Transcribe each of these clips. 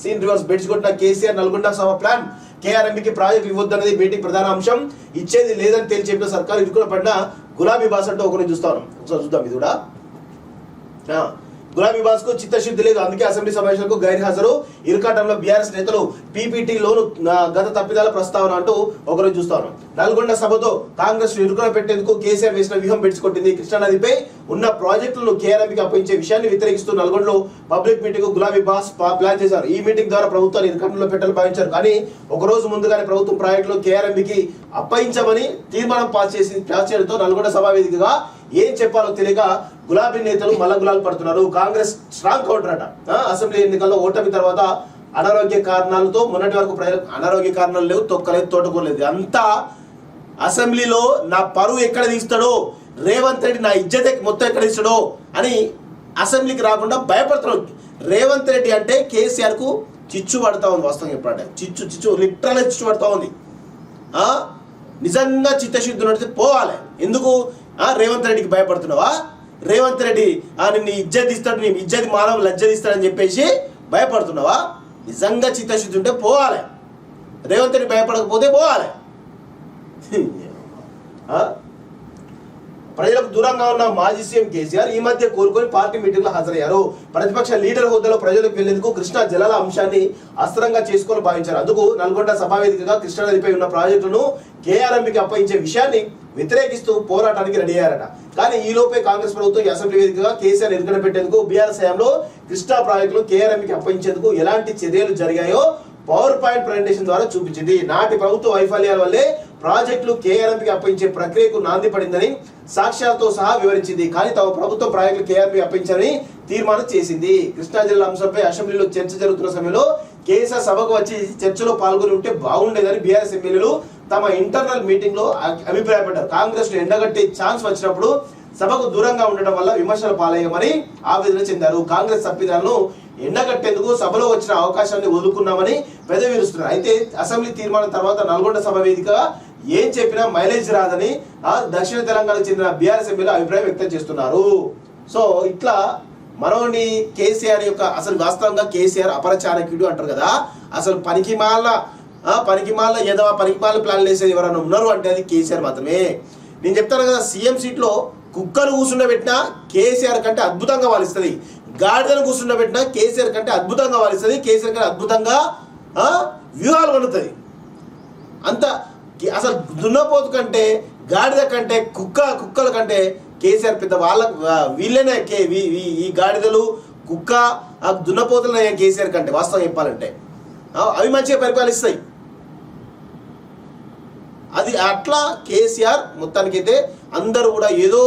Scene reverse beds కొట్టిన కేసీఆర్ నల్గొండ సభ plan కేఆర్ఎంబీకి project ఇవ్వద్దన్నది meeting ప్రధాన అంశం. ఇచ్చేది లేదని తేల్చి చెప్పిన సర్కారు ఇరుకున పడిన గులాబీ బాస్ అంటూ ఒకరిని చూస్తాను. ఒకసారి చూద్దాం. ఇది కూడా గులాబీ బాస్ కు చిత్తశుద్ధి లేదు, అందుకే అసెంబ్లీ సమావేశాలకు గైర్హాజరు. ఇరుకాటంలో బీఆర్ఎస్ నేతలు పీపీటీలోను గత తప్పిదాల ప్రస్తావన అంటూ ఒకరు చూస్తాను. నల్గొండ సభతో కాంగ్రెస్ ఇరుకున పెట్టేందుకు కేసీఆర్ వేసిన వ్యూహం బెడిసికొట్టింది. కృష్ణానదిపై ఉన్న ప్రాజెక్టులను కేఆర్ఎంబీకి అప్పగించే విషయాన్ని వ్యతిరేకిస్తూ నల్గొండలో పబ్లిక్ మీటింగ్ గులాబీ బాస్ ప్లాన్ చేశారు. ఈ మీటింగ్ ద్వారా ప్రభుత్వాన్ని ఇరుకాటంలో పెట్టాలని భావించారు. కానీ ఒక రోజు ముందుగానే ప్రభుత్వం ప్రాజెక్టులు కేఆర్ఎంబీకి అప్పగించమని తీర్మానం పాస్ చేయడంతో నల్గొండ సభా వేదికగా ఏం చెప్పాలో తెలియక గులాబీ నేతలు మల్ల గులాలు పడుతున్నారు. కాంగ్రెస్ స్ట్రాంగ్ కౌంటర్ అట. అసెంబ్లీ ఎన్నికల్లో ఓటమి తర్వాత అనారోగ్య కారణాలతో మొన్నటి వరకు ప్రజలకు అనారోగ్య కారణాలు లేవు, తొక్కలేదు, తోటకూరలేదు. అంతా అసెంబ్లీలో నా పరువు ఎక్కడ తీస్తాడో, రేవంత్ రెడ్డి నా ఇజ్జత్ మొత్తం ఎక్కడ తీస్తాడో అని అసెంబ్లీకి రాకుండా భయపడుతున్నాడు. రేవంత్ రెడ్డి అంటే కేసీఆర్ కు చిచ్చు పడతా ఉంది. వాస్తవం చెప్పాలంటే చిచ్చు లిటరల్ చిచ్చు పడతా ఉంది. నిజంగా చిత్తశుద్ధి ఉన్నట్టు పోవాలి. ఎందుకు రేవంత్ రెడ్డికి భయపడుతున్నావా? రేవంత్ రెడ్డి నిన్ను ఇజ్జత్ ఇస్తాడు, నీ ఇజ్జత్ మానవ లజ్జత్ ఇస్తాడని చెప్పేసి భయపడుతున్నావా? నిజంగా చిత్తశుద్ధి ఉంటే పోవాలి. రేవంత్ రెడ్డి భయపడకపోతే పోవాలి. ప్రజలకు దూరంగా ఉన్న మాజీ సీఎం కేసీఆర్ ఈ మధ్య కోరుకొని పార్టీ మీటింగ్ లో హాజరయ్యారు. ప్రతిపక్ష లీడర్ హోదాలో ప్రజలకు వెళ్లేందుకు కృష్ణా జలాల అంశాన్ని అస్త్రంగా చేసుకొని భావించారు. అందుకు నల్గొండ సభావేదికగా కృష్ణానదిపై ఉన్న ప్రాజెక్టులను కేఆర్ఎంబీకి అప్పగించే విషయాన్ని వ్యతిరేకిస్తూ పోరాటానికి రెడీ అయ్యారట. కానీ ఈ లోపే కాంగ్రెస్ ప్రభుత్వం అసెంబ్లీ వేదికగా కేసీఆర్ ఇరుకున పెట్టేందుకు బీఆర్ఎస్ హయాంలో కృష్ణా ప్రాజెక్టులు కేఆర్ఎంబీకి అప్పగించేందుకు ఎలాంటి చర్యలు జరిగాయో పవర్ పాయింట్ ప్రజెంటేషన్ ద్వారా చూపించింది. నాటి ప్రభుత్వ వైఫల్యాల వల్లే ప్రాజెక్టులు కేఆర్ఎంపీకి అప్పగించే ప్రక్రియకు నాంది పడిందని సాక్ష్యాలతో సహా వివరించింది. కానీ తమ ప్రభుత్వం ప్రాజెక్టులు కేఆర్ఎంపీ అప్పగించాలని తీర్మానం చేసింది. కృష్ణా జిల్లా అంశంపై అసెంబ్లీలో చర్చ జరుగుతున్న సమయంలో కేసీఆర్ సభకు వచ్చి చర్చలో పాల్గొని ఉంటే బాగుండేదని బీఆర్ఎస్ ఎమ్మెల్యేలు తమ ఇంటర్నల్ మీటింగ్ లో అభిప్రాయపడ్డారు. కాంగ్రెస్ ను ఎండగట్టే ఛాన్స్ వచ్చినప్పుడు సభకు దూరంగా ఉండడం వల్ల విమర్శల పాలయ్యమని ఆవేదన చెందారు. కాంగ్రెస్ తప్పిదాలను ఎండగట్టేందుకు సభలో వచ్చిన అవకాశాన్ని వదులుకున్నామని పెదవిరుస్తున్నారు. అయితే అసెంబ్లీ తీర్మానం తర్వాత నల్గొండ సభ వేదిక ఏం చెప్పినా మైలేజ్ రాదని దక్షిణ తెలంగాణకు చెందిన బీఆర్ఎస్ ఎమ్మెల్యే అభిప్రాయం వ్యక్తం చేస్తున్నారు. సో ఇట్లా మనోని కేసీఆర్ యొక్క అసలు వాస్తవంగా కేసీఆర్ అపరచారకుడు అంటారు కదా. అసలు పనికిమాల ఏదో పనికిమాల ప్లాన్లు వేసేది ఎవరైనా ఉన్నారు అంటే అది కేసీఆర్ మాత్రమే. నేను చెప్తాను కదా, సీఎం సీట్లో కుక్కను కూర్చుండబెట్టినా కేసీఆర్ కంటే అద్భుతంగా వాలిస్తుంది. గాడిదను కూర్చుండబెట్టినా కేసీఆర్ కంటే అద్భుతంగా వాలిస్తుంది. కేసీఆర్ కంటే అద్భుతంగా వ్యూహాలు వండుతుంది. అంత అసలు దున్నపోతు కంటే గాడిద కంటే కుక్కల కంటే కేసీఆర్ పెద్ద వీళ్ళనే ఈ గాడిదలు కుక్క దున్నపోతులు కేసీఆర్ కంటే వాస్తవం చెప్పాలంటే అవి మంచిగా పరిపాలిస్తాయి. అది అట్లా కేసీఆర్ మొత్తానికైతే అందరూ కూడా ఏదో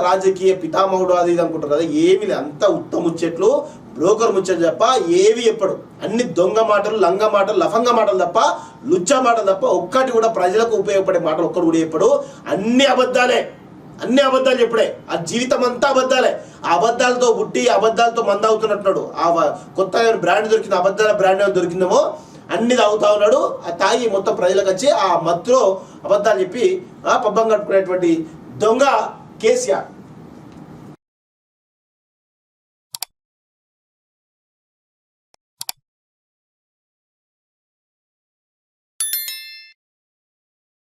రాజకీయ పితామహుడు అది ఇది అనుకుంటారు కదా. ఏమి లేదు, అంతా ఉత్తమ ముచ్చట్లు, బ్రోకర్ ముచ్చట్లు తప్ప ఏవి చెప్పడు. అన్ని దొంగ మాటలు, లంగ మాటలు, లఫంగ మాటలు తప్ప, లుచ్చా మాటలు తప్ప ఒక్కటి కూడా ప్రజలకు ఉపయోగపడే మాటలు ఒక్కటి కూడా చెప్పడు. అన్ని అబద్ధాలే, అన్ని అబద్ధాలు చెప్పడే. ఆ జీవితం అంతా అబద్ధాలే. ఆ అబద్ధాలతో పుట్టి అబద్ధాలతో మంద అవుతున్నట్టున్నాడు. ఆ కొత్త బ్రాండ్ దొరికింది, అబద్ధాల బ్రాండ్ ఏమైనా దొరికిందేమో అన్ని తాగుతా ఉన్నాడు. ఆ తాగి మొత్తం ప్రజలకు వచ్చి ఆ మత్తులో అబద్ధాలు చెప్పి పబ్బం కట్టుకునేటువంటి దొంగ కేసీఆర్.